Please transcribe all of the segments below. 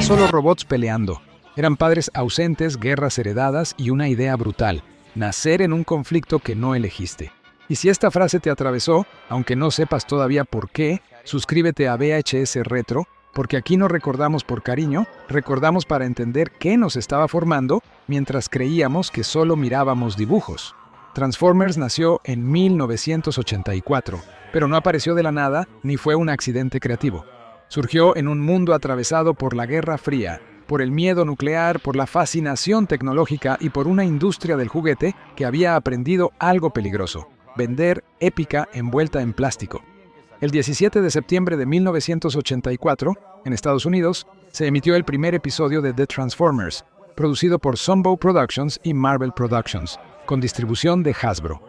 solo robots peleando. Eran padres ausentes, guerras heredadas y una idea brutal: nacer en un conflicto que no elegiste. Y si esta frase te atravesó, aunque no sepas todavía por qué, suscríbete a VHS Retro, porque aquí no recordamos por cariño, recordamos para entender qué nos estaba formando mientras creíamos que solo mirábamos dibujos. Transformers nació en 1984, pero no apareció de la nada ni fue un accidente creativo. Surgió en un mundo atravesado por la Guerra Fría, por el miedo nuclear, por la fascinación tecnológica y por una industria del juguete que había aprendido algo peligroso: vender épica envuelta en plástico. El 17 de septiembre de 1984, en Estados Unidos, se emitió el primer episodio de The Transformers, producido por Zombo Productions y Marvel Productions, con distribución de Hasbro.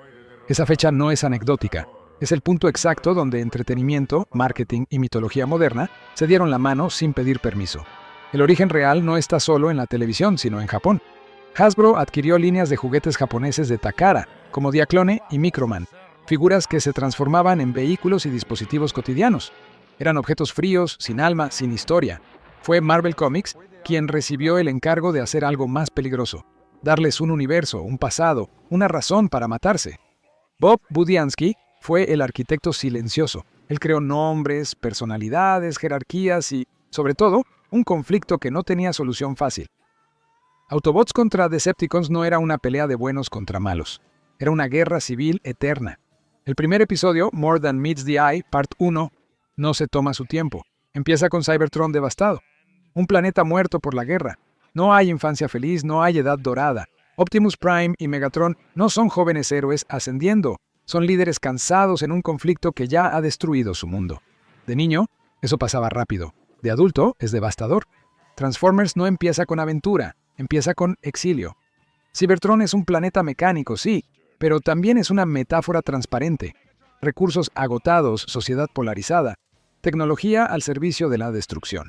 Esa fecha no es anecdótica, es el punto exacto donde entretenimiento, marketing y mitología moderna se dieron la mano sin pedir permiso. El origen real no está solo en la televisión, sino en Japón. Hasbro adquirió líneas de juguetes japoneses de Takara, como Diaclone y Microman, figuras que se transformaban en vehículos y dispositivos cotidianos. Eran objetos fríos, sin alma, sin historia. Fue Marvel Comics quien recibió el encargo de hacer algo más peligroso: darles un universo, un pasado, una razón para matarse. Bob Budiansky fue el arquitecto silencioso. Él creó nombres, personalidades, jerarquías y, sobre todo, un conflicto que no tenía solución fácil. Autobots contra Decepticons no era una pelea de buenos contra malos. Era una guerra civil eterna. El primer episodio, More Than Meets the Eye, Part 1, no se toma su tiempo. Empieza con Cybertron devastado. Un planeta muerto por la guerra. No hay infancia feliz, no hay edad dorada. Optimus Prime y Megatron no son jóvenes héroes ascendiendo. Son líderes cansados en un conflicto que ya ha destruido su mundo. De niño, eso pasaba rápido. De adulto, es devastador. Transformers no empieza con aventura, empieza con exilio. Cybertron es un planeta mecánico, sí, pero también es una metáfora transparente. Recursos agotados, sociedad polarizada, tecnología al servicio de la destrucción.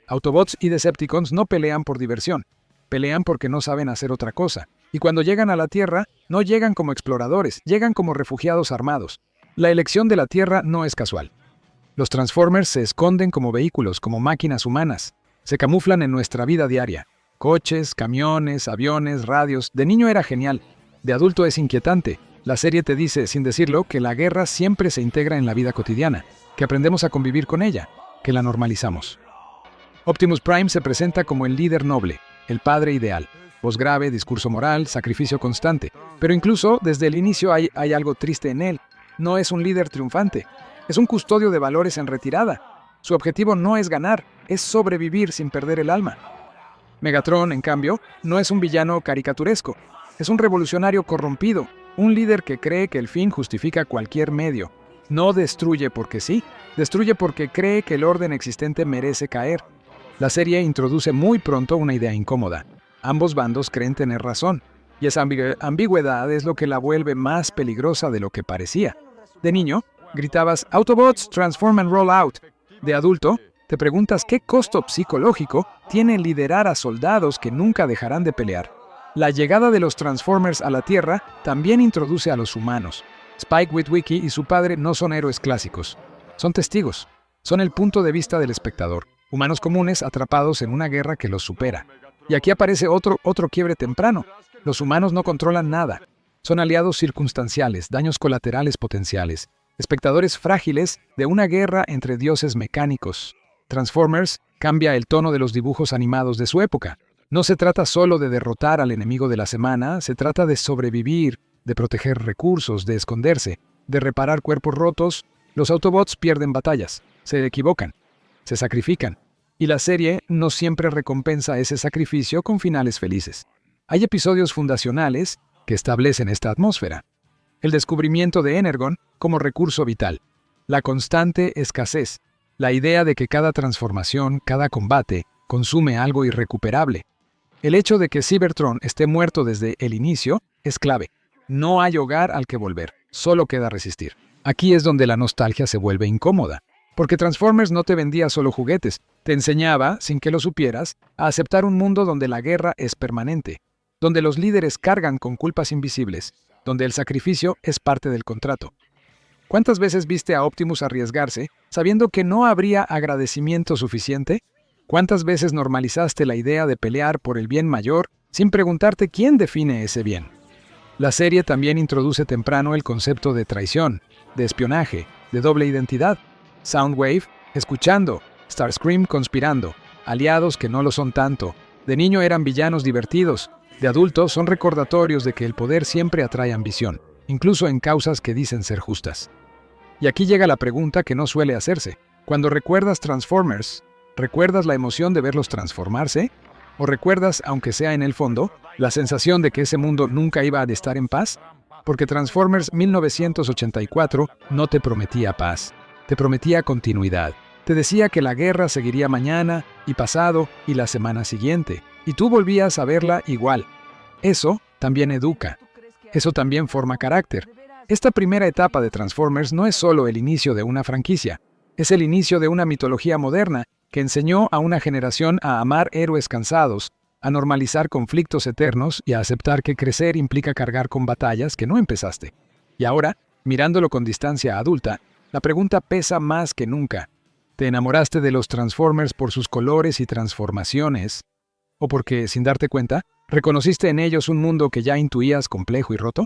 Autobots y Decepticons no pelean por diversión, pelean porque no saben hacer otra cosa. Y cuando llegan a la Tierra, no llegan como exploradores, llegan como refugiados armados. La elección de la Tierra no es casual. Los Transformers se esconden como vehículos, como máquinas humanas. Se camuflan en nuestra vida diaria. Coches, camiones, aviones, radios. De niño era genial. De adulto es inquietante. La serie te dice, sin decirlo, que la guerra siempre se integra en la vida cotidiana, que aprendemos a convivir con ella, que la normalizamos. Optimus Prime se presenta como el líder noble, el padre ideal. Voz grave, discurso moral, sacrificio constante. Pero incluso desde el inicio hay algo triste en él. No es un líder triunfante. Es un custodio de valores en retirada. Su objetivo no es ganar, es sobrevivir sin perder el alma. Megatron, en cambio, no es un villano caricaturesco. Es un revolucionario corrompido, un líder que cree que el fin justifica cualquier medio. No destruye porque sí, destruye porque cree que el orden existente merece caer. La serie introduce muy pronto una idea incómoda. Ambos bandos creen tener razón, y esa ambigüedad es lo que la vuelve más peligrosa de lo que parecía. De niño, gritabas "Autobots, transform and roll out". De adulto, te preguntas qué costo psicológico tiene liderar a soldados que nunca dejarán de pelear. La llegada de los Transformers a la Tierra también introduce a los humanos. Spike Witwicky y su padre no son héroes clásicos. Son testigos. Son el punto de vista del espectador. Humanos comunes atrapados en una guerra que los supera. Y aquí aparece otro quiebre temprano. Los humanos no controlan nada. Son aliados circunstanciales, daños colaterales potenciales. Espectadores frágiles de una guerra entre dioses mecánicos. Transformers cambia el tono de los dibujos animados de su época. No se trata solo de derrotar al enemigo de la semana, se trata de sobrevivir, de proteger recursos, de esconderse, de reparar cuerpos rotos. Los Autobots pierden batallas, se equivocan, se sacrifican. Y la serie no siempre recompensa ese sacrificio con finales felices. Hay episodios fundacionales que establecen esta atmósfera. El descubrimiento de Energon como recurso vital. La constante escasez. La idea de que cada transformación, cada combate, consume algo irrecuperable. El hecho de que Cybertron esté muerto desde el inicio es clave. No hay hogar al que volver, solo queda resistir. Aquí es donde la nostalgia se vuelve incómoda. Porque Transformers no te vendía solo juguetes, te enseñaba, sin que lo supieras, a aceptar un mundo donde la guerra es permanente, donde los líderes cargan con culpas invisibles, donde el sacrificio es parte del contrato. ¿Cuántas veces viste a Optimus arriesgarse, sabiendo que no habría agradecimiento suficiente? ¿Cuántas veces normalizaste la idea de pelear por el bien mayor sin preguntarte quién define ese bien? La serie también introduce temprano el concepto de traición, de espionaje, de doble identidad. Soundwave, escuchando, Starscream conspirando, aliados que no lo son tanto. De niño eran villanos divertidos, de adultos son recordatorios de que el poder siempre atrae ambición, incluso en causas que dicen ser justas. Y aquí llega la pregunta que no suele hacerse. Cuando recuerdas Transformers, ¿recuerdas la emoción de verlos transformarse? ¿O recuerdas, aunque sea en el fondo, la sensación de que ese mundo nunca iba a estar en paz? Porque Transformers 1984 no te prometía paz, te prometía continuidad. Te decía que la guerra seguiría mañana, y pasado, y la semana siguiente, y tú volvías a verla igual. Eso también educa. Eso también forma carácter. Esta primera etapa de Transformers no es solo el inicio de una franquicia, es el inicio de una mitología moderna que enseñó a una generación a amar héroes cansados, a normalizar conflictos eternos y a aceptar que crecer implica cargar con batallas que no empezaste. Y ahora, mirándolo con distancia adulta, la pregunta pesa más que nunca. ¿Te enamoraste de los Transformers por sus colores y transformaciones? ¿O porque, sin darte cuenta, reconociste en ellos un mundo que ya intuías complejo y roto?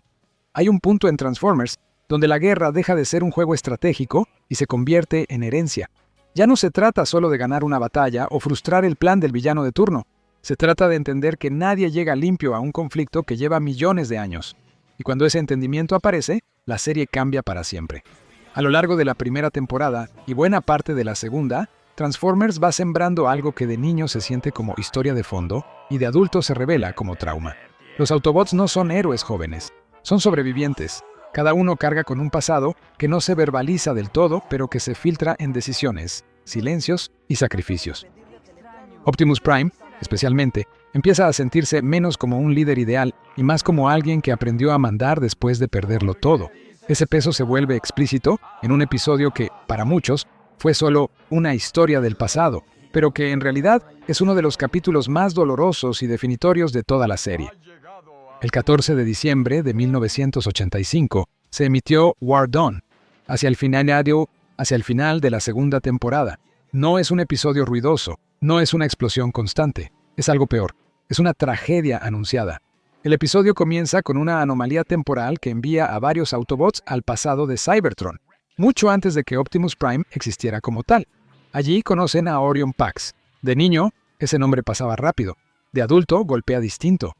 Hay un punto en Transformers donde la guerra deja de ser un juego estratégico y se convierte en herencia. Ya no se trata solo de ganar una batalla o frustrar el plan del villano de turno. Se trata de entender que nadie llega limpio a un conflicto que lleva millones de años. Y cuando ese entendimiento aparece, la serie cambia para siempre. A lo largo de la primera temporada y buena parte de la segunda, Transformers va sembrando algo que de niño se siente como historia de fondo y de adulto se revela como trauma. Los Autobots no son héroes jóvenes, son sobrevivientes. Cada uno carga con un pasado que no se verbaliza del todo, pero que se filtra en decisiones, silencios y sacrificios. Optimus Prime, especialmente, empieza a sentirse menos como un líder ideal y más como alguien que aprendió a mandar después de perderlo todo. Ese peso se vuelve explícito en un episodio que, para muchos, fue solo una historia del pasado, pero que en realidad es uno de los capítulos más dolorosos y definitorios de toda la serie. El 14 de diciembre de 1985 se emitió War Dawn, hacia el final de la segunda temporada. No es un episodio ruidoso, no es una explosión constante, es algo peor, es una tragedia anunciada. El episodio comienza con una anomalía temporal que envía a varios Autobots al pasado de Cybertron, mucho antes de que Optimus Prime existiera como tal. Allí conocen a Orion Pax. De niño, ese nombre pasaba rápido. De adulto, golpea distinto.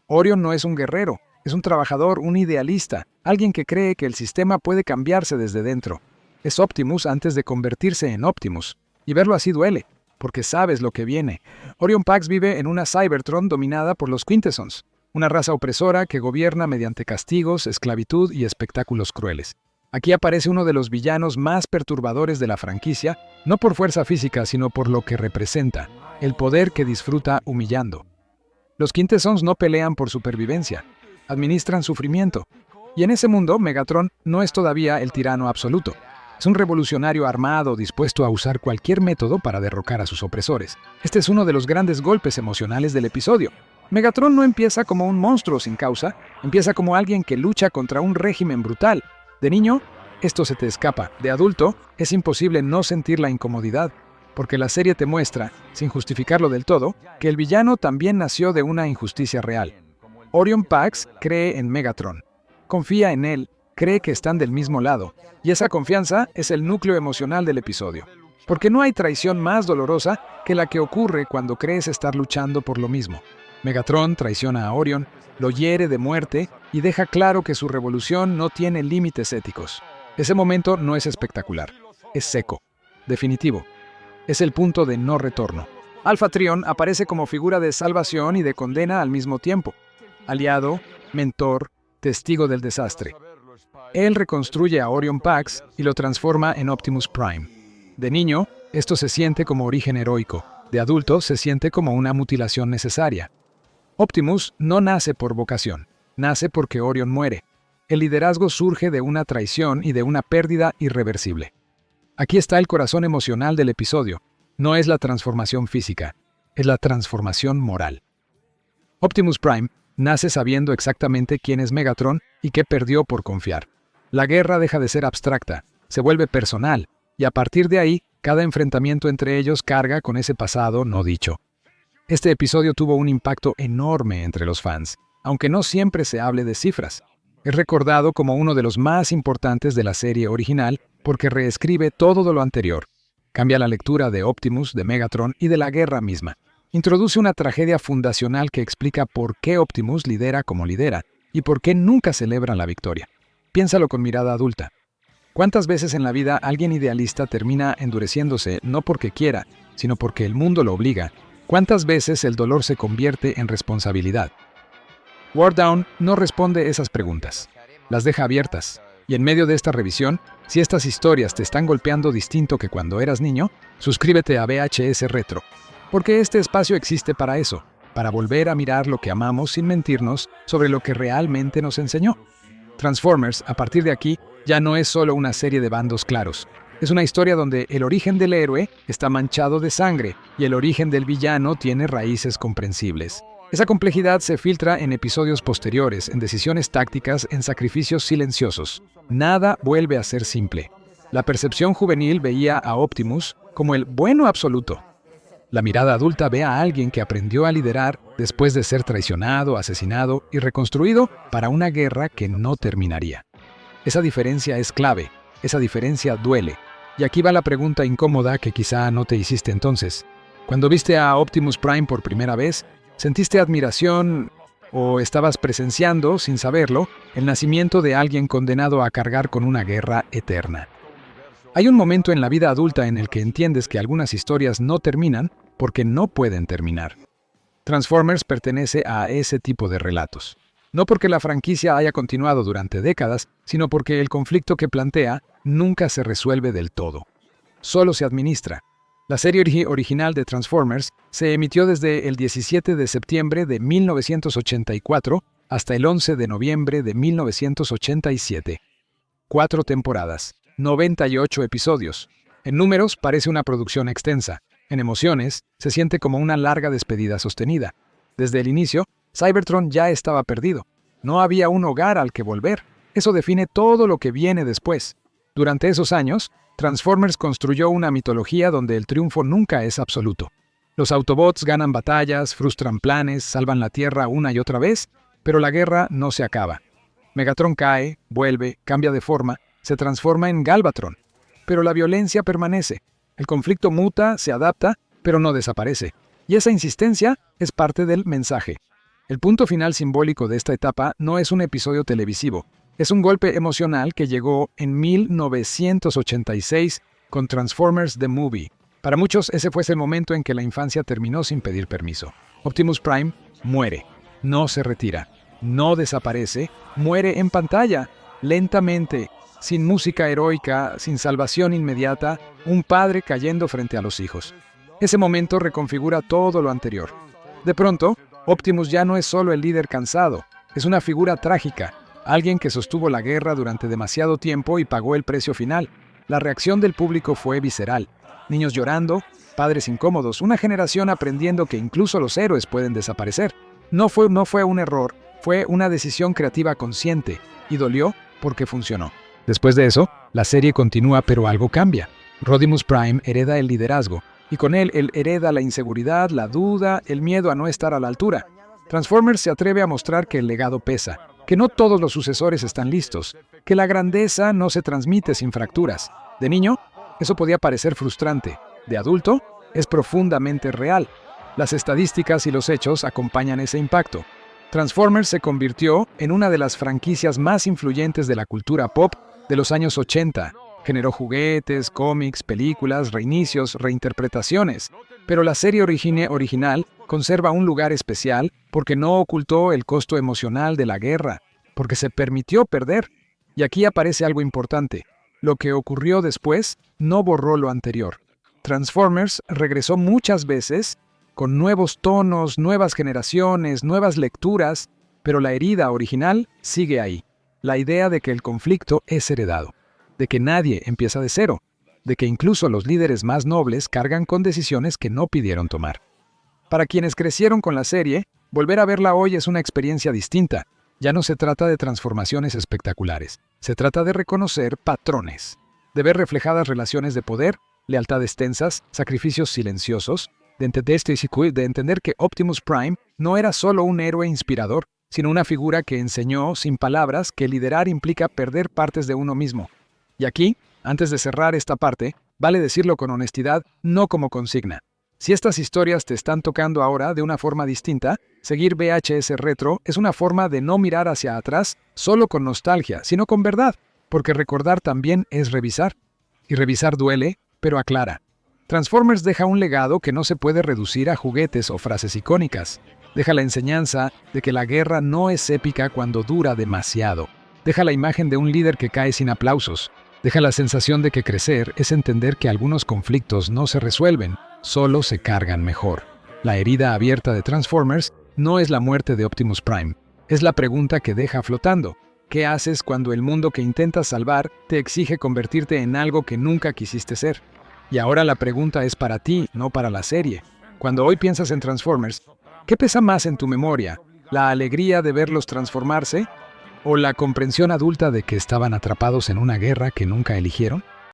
Orion no es un guerrero, es un trabajador, un idealista, alguien que cree que el sistema puede cambiarse desde dentro. Es Optimus antes de convertirse en Optimus. Y verlo así duele, porque sabes lo que viene. Orion Pax vive en una Cybertron dominada por los Quintessons, una raza opresora que gobierna mediante castigos, esclavitud y espectáculos crueles. Aquí aparece uno de los villanos más perturbadores de la franquicia, no por fuerza física, sino por lo que representa, el poder que disfruta humillando. Los Quintessons no pelean por supervivencia, administran sufrimiento. Y en ese mundo, Megatron no es todavía el tirano absoluto. Es un revolucionario armado dispuesto a usar cualquier método para derrocar a sus opresores. Este es uno de los grandes golpes emocionales del episodio. Megatron no empieza como un monstruo sin causa, empieza como alguien que lucha contra un régimen brutal. De niño, esto se te escapa. De adulto, es imposible no sentir la incomodidad, porque la serie te muestra, sin justificarlo del todo, que el villano también nació de una injusticia real. Orion Pax cree en Megatron, confía en él, cree que están del mismo lado, y esa confianza es el núcleo emocional del episodio. Porque no hay traición más dolorosa que la que ocurre cuando crees estar luchando por lo mismo. Megatron traiciona a Orion, lo hiere de muerte y deja claro que su revolución no tiene límites éticos. Ese momento no es espectacular, es seco, definitivo. Es el punto de no retorno. Alpha Trion aparece como figura de salvación y de condena al mismo tiempo. Aliado, mentor, testigo del desastre. Él reconstruye a Orion Pax y lo transforma en Optimus Prime. De niño, esto se siente como origen heroico. De adulto, se siente como una mutilación necesaria. Optimus no nace por vocación, nace porque Orion muere. El liderazgo surge de una traición y de una pérdida irreversible. Aquí está el corazón emocional del episodio. No es la transformación física, es la transformación moral. Optimus Prime nace sabiendo exactamente quién es Megatron y qué perdió por confiar. La guerra deja de ser abstracta, se vuelve personal, y a partir de ahí Cada enfrentamiento entre ellos carga con ese pasado no dicho. Este episodio tuvo un impacto enorme entre los fans, aunque no siempre se hable de cifras. Es recordado como uno de los más importantes de la serie original porque reescribe todo lo anterior. Cambia la lectura de Optimus, de Megatron y de la guerra misma. Introduce una tragedia fundacional que explica por qué Optimus lidera como lidera y por qué nunca celebran la victoria. Piénsalo con mirada adulta. ¿Cuántas veces en la vida alguien idealista termina endureciéndose no porque quiera, sino porque el mundo lo obliga? ¿Cuántas veces el dolor se convierte en responsabilidad? War Down no responde esas preguntas. Las deja abiertas. Y en medio de esta revisión, si estas historias te están golpeando distinto que cuando eras niño, suscríbete a VHS Retro. Porque este espacio existe para eso, para volver a mirar lo que amamos sin mentirnos sobre lo que realmente nos enseñó. Transformers, a partir de aquí, ya no es solo una serie de bandos claros. Es una historia donde el origen del héroe está manchado de sangre y el origen del villano tiene raíces comprensibles. Esa complejidad se filtra en episodios posteriores, en decisiones tácticas, en sacrificios silenciosos. Nada vuelve a ser simple. La percepción juvenil veía a Optimus como el bueno absoluto. La mirada adulta ve a alguien que aprendió a liderar después de ser traicionado, asesinado y reconstruido para una guerra que no terminaría. Esa diferencia es clave, esa diferencia duele. Y aquí va la pregunta incómoda que quizá no te hiciste entonces. Cuando viste a Optimus Prime por primera vez, ¿sentiste admiración o estabas presenciando, sin saberlo, el nacimiento de alguien condenado a cargar con una guerra eterna? Hay un momento en la vida adulta en el que entiendes que algunas historias no terminan porque no pueden terminar. Transformers pertenece a ese tipo de relatos. No porque la franquicia haya continuado durante décadas, sino porque el conflicto que plantea nunca se resuelve del todo. Solo se administra. La serie original de Transformers se emitió desde el 17 de septiembre de 1984 hasta el 11 de noviembre de 1987. 4 temporadas, 98 episodios. En números parece una producción extensa. En emociones se siente como una larga despedida sostenida. Desde el inicio, Cybertron ya estaba perdido. No había un hogar al que volver. Eso define todo lo que viene después. Durante esos años, Transformers construyó una mitología donde el triunfo nunca es absoluto. Los Autobots ganan batallas, frustran planes, salvan la Tierra una y otra vez, pero la guerra no se acaba. Megatron cae, vuelve, cambia de forma, se transforma en Galvatron. Pero la violencia permanece. El conflicto muta, se adapta, pero no desaparece. Y esa insistencia es parte del mensaje. El punto final simbólico de esta etapa no es un episodio televisivo. Es un golpe emocional que llegó en 1986 con Transformers The Movie. Para muchos ese fue el momento en que la infancia terminó sin pedir permiso. Optimus Prime muere, no se retira, no desaparece, muere en pantalla, lentamente, sin música heroica, sin salvación inmediata, un padre cayendo frente a los hijos. Ese momento reconfigura todo lo anterior. De pronto, Optimus ya no es solo el líder cansado, es una figura trágica, alguien que sostuvo la guerra durante demasiado tiempo y pagó el precio final. La reacción del público fue visceral. Niños llorando, padres incómodos, una generación aprendiendo que incluso los héroes pueden desaparecer. No fue un error, fue una decisión creativa consciente, y dolió porque funcionó. Después de eso, la serie continúa, pero algo cambia. Rodimus Prime hereda el liderazgo, y con él hereda la inseguridad, la duda, el miedo a no estar a la altura. Transformers se atreve a mostrar que el legado pesa, que no todos los sucesores están listos, que la grandeza no se transmite sin fracturas. De niño, eso podía parecer frustrante. De adulto, es profundamente real. Las estadísticas y los hechos acompañan ese impacto. Transformers se convirtió en una de las franquicias más influyentes de la cultura pop de los años 80. Generó juguetes, cómics, películas, reinicios, reinterpretaciones. Pero la serie original conserva un lugar especial porque no ocultó el costo emocional de la guerra, porque se permitió perder. Y aquí aparece algo importante. Lo que ocurrió después no borró lo anterior. Transformers regresó muchas veces con nuevos tonos, nuevas generaciones, nuevas lecturas, pero la herida original sigue ahí. La idea de que el conflicto es heredado, de que nadie empieza de cero, de que incluso los líderes más nobles cargan con decisiones que no pidieron tomar. Para quienes crecieron con la serie, volver a verla hoy es una experiencia distinta. Ya no se trata de transformaciones espectaculares, se trata de reconocer patrones, de ver reflejadas relaciones de poder, lealtades tensas, sacrificios silenciosos, de entender que Optimus Prime no era solo un héroe inspirador, sino una figura que enseñó, sin palabras, que liderar implica perder partes de uno mismo. Y aquí, antes de cerrar esta parte, vale decirlo con honestidad, no como consigna. Si estas historias te están tocando ahora de una forma distinta, seguir VHS Retro es una forma de no mirar hacia atrás solo con nostalgia, sino con verdad, porque recordar también es revisar. Y revisar duele, pero aclara. Transformers deja un legado que no se puede reducir a juguetes o frases icónicas. Deja la enseñanza de que la guerra no es épica cuando dura demasiado. Deja la imagen de un líder que cae sin aplausos. Deja la sensación de que crecer es entender que algunos conflictos no se resuelven, solo se cargan mejor. La herida abierta de Transformers no es la muerte de Optimus Prime, es la pregunta que deja flotando. ¿Qué haces cuando el mundo que intentas salvar te exige convertirte en algo que nunca quisiste ser? Y ahora la pregunta es para ti, no para la serie. Cuando hoy piensas en Transformers, ¿qué pesa más en tu memoria? ¿La alegría de verlos transformarse? ¿O la comprensión adulta de que estaban atrapados en una guerra que nunca eligieron?